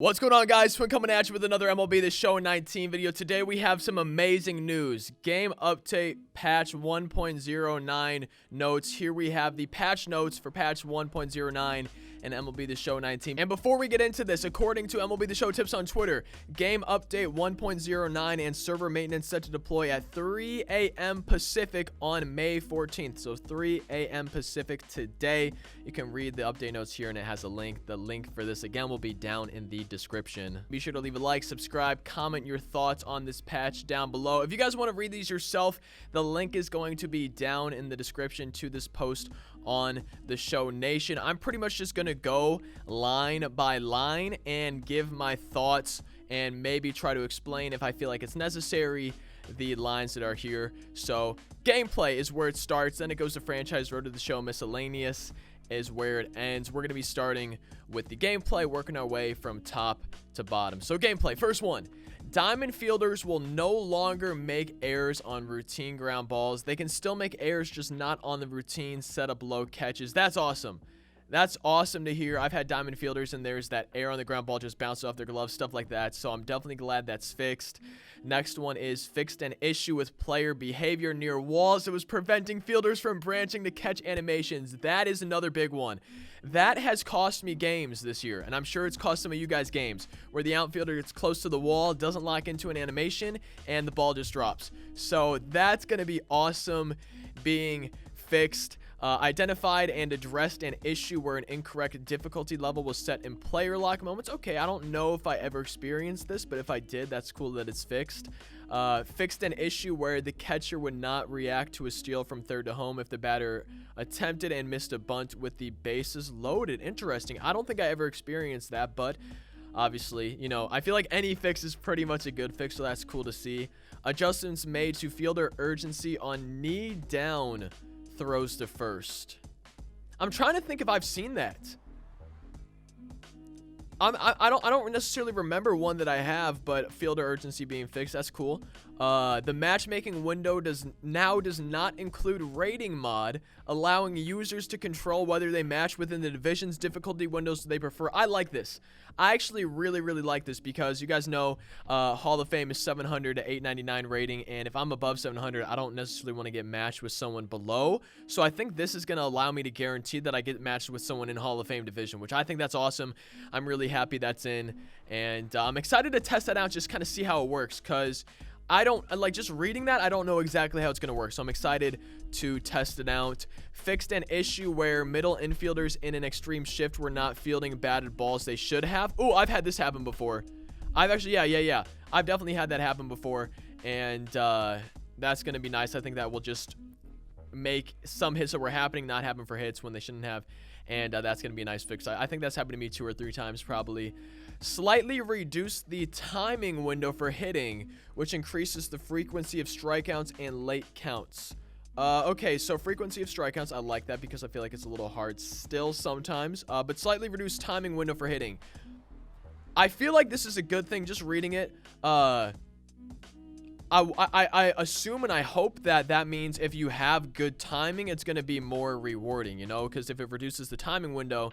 What's going on, guys? Twin coming at you with another MLB The Show 19 video. Today we have some amazing news. Game update patch 1.09 notes. Here we have the patch notes for patch 1.09 and MLB The Show 19. And before we get into this, according to MLB The Show tips on Twitter, game update 1.09 and server maintenance set to deploy at 3 a.m. Pacific on May 14th. So 3 a.m. Pacific today. You can read the update notes here and it has a link. The link for this again will be down in the description. Be sure to leave a like, subscribe, comment your thoughts on this patch down below. If you guys want to read these yourself, the link is going to be down in the description to this post on the Show Nation. I'm pretty much just gonna go line by line and give my thoughts and maybe try to explain, if I feel like it's necessary, the lines that are here. So gameplay is where it starts, then it goes to franchise road to the show. Miscellaneous is where it ends. We're going to be starting with the gameplay, working our way from top to bottom. So gameplay, first one. Diamond fielders will no longer make errors on routine ground balls. They can still make errors, just not on the routine setup low catches. That's awesome. That's awesome to hear. I've had diamond fielders and there's that air on the ground ball just bounced off their gloves, stuff like that. So I'm definitely glad that's fixed. Next one is fixed an issue with player behavior near walls that was preventing fielders from branching to catch animations. That is another big one. That has cost me games this year, and I'm sure it's cost some of you guys games, where the outfielder gets close to the wall, doesn't lock into an animation, and the ball just drops. So that's going to be awesome being fixed. Identified and addressed an issue where an incorrect difficulty level was set in player lock moments. Okay, I don't know if I ever experienced this, but if I did, that's cool that it's fixed. Fixed an issue where the catcher would not react to a steal from third to home if the batter attempted and missed a bunt with the bases loaded. Interesting. I don't think I ever experienced that, but obviously, you know, I feel like any fix is pretty much a good fix, so that's cool to see. Adjustments made to fielder urgency on knee down throws to first. I'm trying to think if I've seen that. I don't necessarily remember one that I have, but fielder urgency being fixed, that's cool. The matchmaking window does not include rating mod, allowing users to control whether they match within the division's difficulty windows they prefer. I like this. I actually really like this because you guys know Hall of Fame is 700 to 899 rating, and if I'm above 700, I don't necessarily want to get matched with someone below. So I think this is going to allow me to guarantee that I get matched with someone in Hall of Fame division, which I think that's awesome. I'm really happy that's in, and I'm excited to test that out, just kind of see how it works, because I don't like just reading that. I don't know exactly how it's going to work, so I'm excited to test it out. Fixed an issue where middle infielders in an extreme shift were not fielding batted balls they should have. Oh, I've had this happen before. I've actually, yeah. I've definitely had that happen before, and that's going to be nice. I think that will just make some hits that were happening not happen for hits when they shouldn't have, and that's going to be a nice fix. I think that's happened to me 2 or 3 times probably. Slightly reduce the timing window for hitting, which increases the frequency of strikeouts and late counts. Okay, so frequency of strikeouts, I like that because I feel like it's a little hard still sometimes. But slightly reduced timing window for hitting. I feel like this is a good thing, just reading it. I assume and I hope that that means if you have good timing, it's going to be more rewarding, you know, because if it reduces the timing window,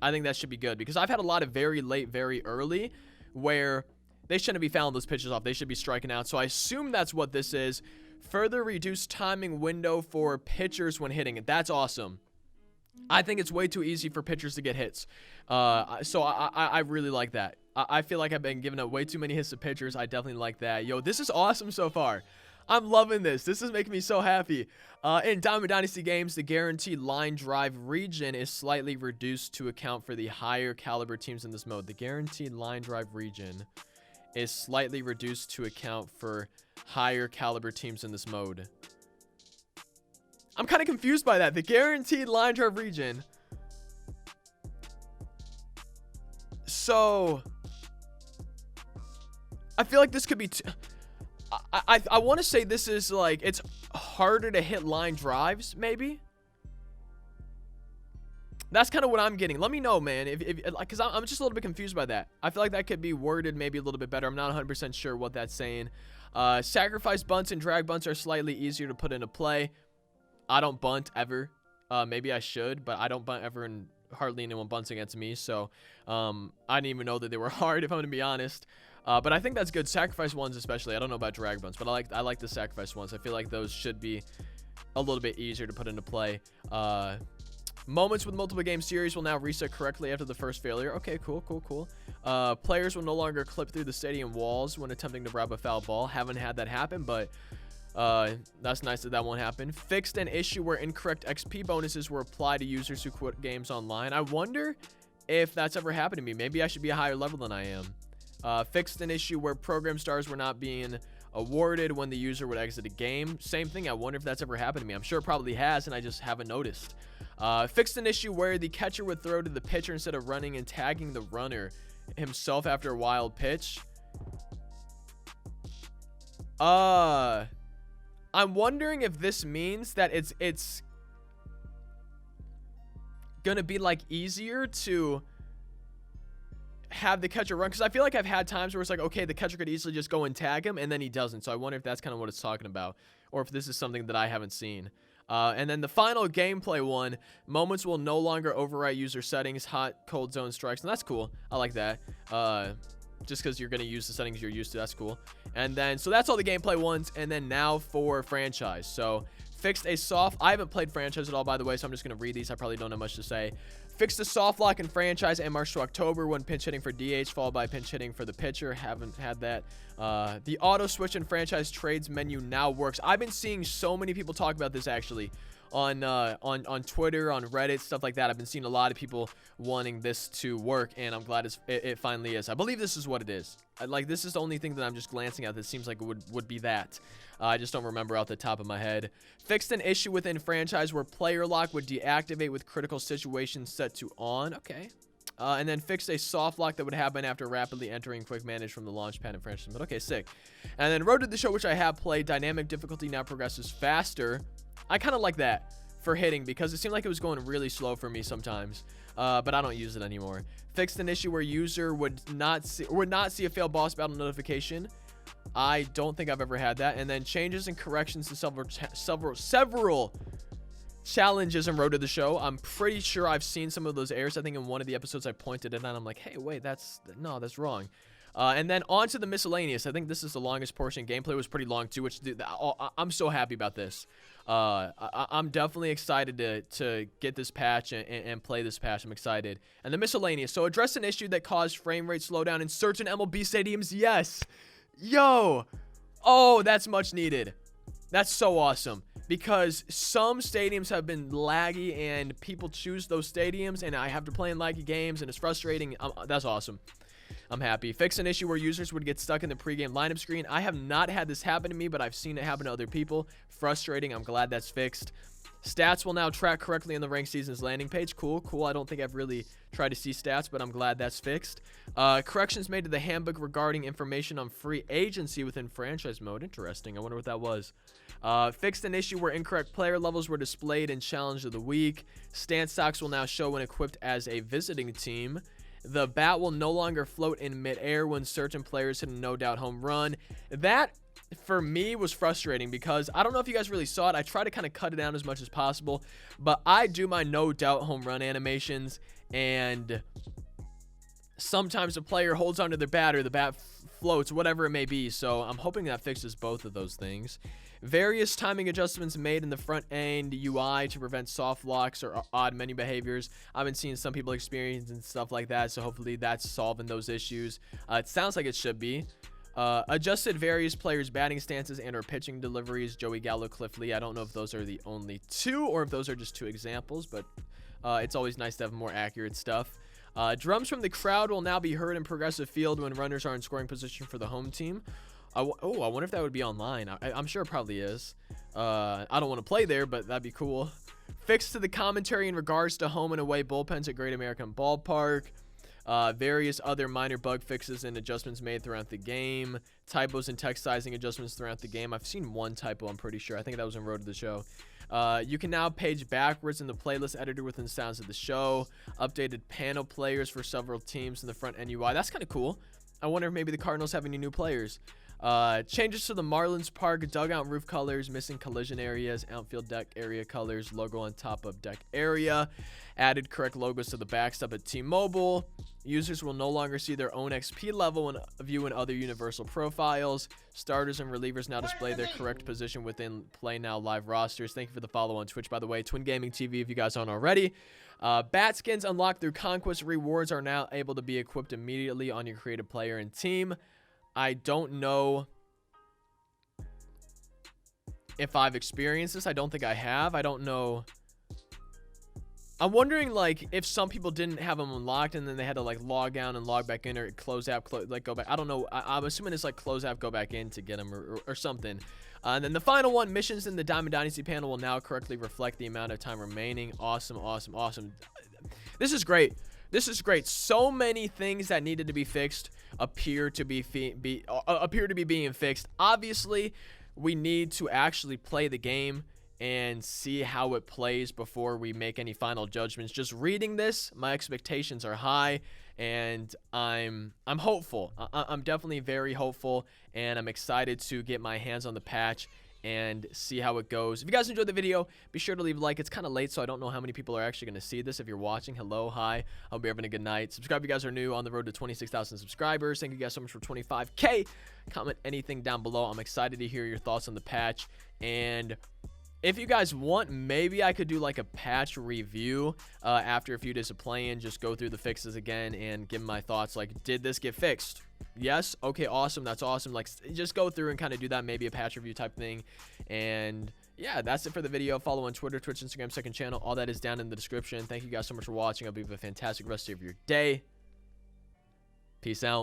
I think that should be good, because I've had a lot of very late, very early where they shouldn't be fouling those pitches off. They should be striking out. So I assume that's what this is. Further reduced timing window for pitchers when hitting it. That's awesome. I think it's way too easy for pitchers to get hits. So I really like that. I feel like I've been giving up way too many hits to pitchers. I definitely like that. Yo, this is awesome so far. I'm loving this. This is making me so happy. In Diamond Dynasty games, the guaranteed line drive region is slightly reduced to account for the higher caliber teams in this mode. The guaranteed line drive region is slightly reduced to account for higher caliber teams in this mode. I'm kind of confused by that. The guaranteed line drive region. So I feel like this could be I want to say this is like, it's harder to hit line drives, maybe. That's kind of what I'm getting. Let me know, man, because I'm just a little bit confused by that. I feel like that could be worded maybe a little bit better. I'm not 100% sure what that's saying. Sacrifice bunts and drag bunts are slightly easier to put into play. I don't bunt ever. Maybe I should, but I don't bunt ever in hardly anyone bunts against me, so I didn't even know that they were hard, if I'm gonna be honest. But I think that's good. Sacrifice ones especially. I don't know about drag bunts, but I like the sacrifice ones. I feel like those should be a little bit easier to put into play. Moments with multiple game series will now reset correctly after the first failure. Okay, cool. Players will no longer clip through the stadium walls when attempting to grab a foul ball. Haven't had that happen, but that's nice that won't happen. Fixed an issue where incorrect XP bonuses were applied to users who quit games online. I wonder if that's ever happened to me. Maybe I should be a higher level than I am. Fixed an issue where program stars were not being awarded when the user would exit a game. Same thing. I wonder if that's ever happened to me. I'm sure it probably has, and I just haven't noticed. Fixed an issue where the catcher would throw to the pitcher instead of running and tagging the runner himself after a wild pitch. I'm wondering if this means that it's gonna be like easier to have the catcher run, because I feel like I've had times where it's like, okay, the catcher could easily just go and tag him, and then he doesn't. So I wonder if that's kind of what it's talking about, or if this is something that I haven't seen. And then the final gameplay one, moments will no longer overwrite user settings, hot, cold zone strikes, and that's cool. I like that. Just because you're going to use the settings you're used to, that's cool. And then, so that's all the gameplay ones, and then now for franchise. So fixed a soft, I haven't played franchise at all, by the way, so I'm just going to read these. I probably don't have much to say. Fixed a soft lock in franchise and March to October when pinch hitting for DH followed by pinch hitting for the pitcher. Haven't had that. The auto switch in franchise trades menu now works. I've been seeing so many people talk about this actually on Twitter, on Reddit, stuff like that. I've been seeing a lot of people wanting this to work, and I'm glad it finally is. I believe this is what it is. This is the only thing that I'm just glancing at that seems like it would be that. I just don't remember off the top of my head. Fixed an issue within franchise where player lock would deactivate with critical situations set to on. Okay. And then fixed a soft lock that would happen after rapidly entering quick manage from the launch pad in franchise. But okay, sick. And then Road to the Show, which I have played, dynamic difficulty now progresses faster. I kind of like that for hitting because it seemed like it was going really slow for me sometimes. But I don't use it anymore. Fixed an issue where user would not see a failed boss battle notification. I don't think I've ever had that. And then changes and corrections to several challenges in Road to the Show. I'm pretty sure I've seen some of those errors. I think in one of the episodes I pointed it out. I'm like, hey, wait, that's wrong. And then on to the miscellaneous. I think this is the longest portion. Gameplay was pretty long too, which I'm so happy about this. I'm definitely excited to get this patch and play this patch. I'm excited. And the miscellaneous. So address an issue that caused frame rate slowdown in certain MLB stadiums. Yes. Yo. Oh, that's much needed. That's so awesome. Because some stadiums have been laggy and people choose those stadiums and I have to play in laggy games and it's frustrating. That's awesome. I'm happy. Fix an issue where users would get stuck in the pregame lineup screen. I have not had this happen to me, but I've seen it happen to other people. Frustrating. I'm glad that's fixed. Stats will now track correctly on the ranked seasons landing page. Cool. I don't think I've really tried to see stats, but I'm glad that's fixed. Corrections made to the handbook regarding information on free agency within franchise mode. Interesting. I wonder what that was. Fixed an issue where incorrect player levels were displayed in Challenge of the Week. Stance stocks will now show when equipped as a visiting team. The bat will no longer float in midair when certain players hit a no-doubt home run. That, for me, was frustrating because I don't know if you guys really saw it. I try to kind of cut it down as much as possible, but I do my no-doubt home run animations, and sometimes a player holds onto their bat or the bat floats, whatever it may be, so I'm hoping that fixes both of those things. Various timing adjustments made in the front end UI to prevent soft locks or odd menu behaviors. I've been seeing some people experiencing stuff like that, so hopefully that's solving those issues. It sounds like it should be. Adjusted various players' batting stances and or pitching deliveries. Joey Gallo, Cliff Lee. I don't know if those are the only two or if those are just two examples, but it's always nice to have more accurate stuff. Drums from the crowd will now be heard in progressive field when runners are in scoring position for the home team. I wonder if that would be online. I'm sure it probably is. I don't want to play there, but that'd be cool. Fixed to the commentary in regards to home and away bullpens at Great American Ballpark. Various other minor bug fixes and adjustments made throughout the game. Typos and text sizing adjustments throughout the game. I've seen one typo, I'm pretty sure. I think that was in Road to the Show. You can now page backwards in the playlist editor within the sounds of the show. Updated panel players for several teams in the front end UI. That's kind of cool. I wonder if maybe the Cardinals have any new players. Changes to the Marlins Park dugout and roof colors, missing collision areas, outfield deck area colors, logo on top of deck area. Added correct logos to the backstop at T-Mobile. Users will no longer see their own XP level when viewing other universal profiles. Starters and relievers now display their correct position within Play Now live rosters. Thank you for the follow on Twitch, by the way. Twin Gaming TV, if you guys aren't already. Bat skins unlocked through Conquest rewards are now able to be equipped immediately on your creative player and team. I don't know if I've experienced this. I don't think I have. I don't know. I'm wondering, like, if some people didn't have them unlocked and then they had to, like, log out and log back in, or close app, like, go back. I don't know. I'm assuming it's, like, close app, go back in to get them, or something. And then the final one, missions in the Diamond Dynasty panel will now correctly reflect the amount of time remaining. Awesome, awesome, awesome. This is great. This is great. So many things that needed to be fixed appear to be being fixed. Obviously, we need to actually play the game and see how it plays before we make any final judgments. Just reading this, my expectations are high, and I'm hopeful. I'm definitely very hopeful, and I'm excited to get my hands on the patch and see how it goes. If you guys enjoyed the video, be sure to leave a like. It's kind of late, so I don't know how many people are actually going to see this. If you're watching, hello, hi. I hope you're having a good night. Subscribe if you guys are new, on the road to 26,000 subscribers. Thank you guys so much for 25K. Comment anything down below. I'm excited to hear your thoughts on the patch. And if you guys want, maybe I could do like a patch review after a few days of playing. Just go through the fixes again and give my thoughts. Like, did this get fixed? Yes. Okay, awesome. That's awesome. Like, just go through and kind of do that, maybe a patch review type thing. And yeah, that's it for the video. Follow on Twitter, Twitch, Instagram, second channel. All that is down in the description. Thank you guys so much for watching. I hope you have a fantastic rest of your day. Peace out.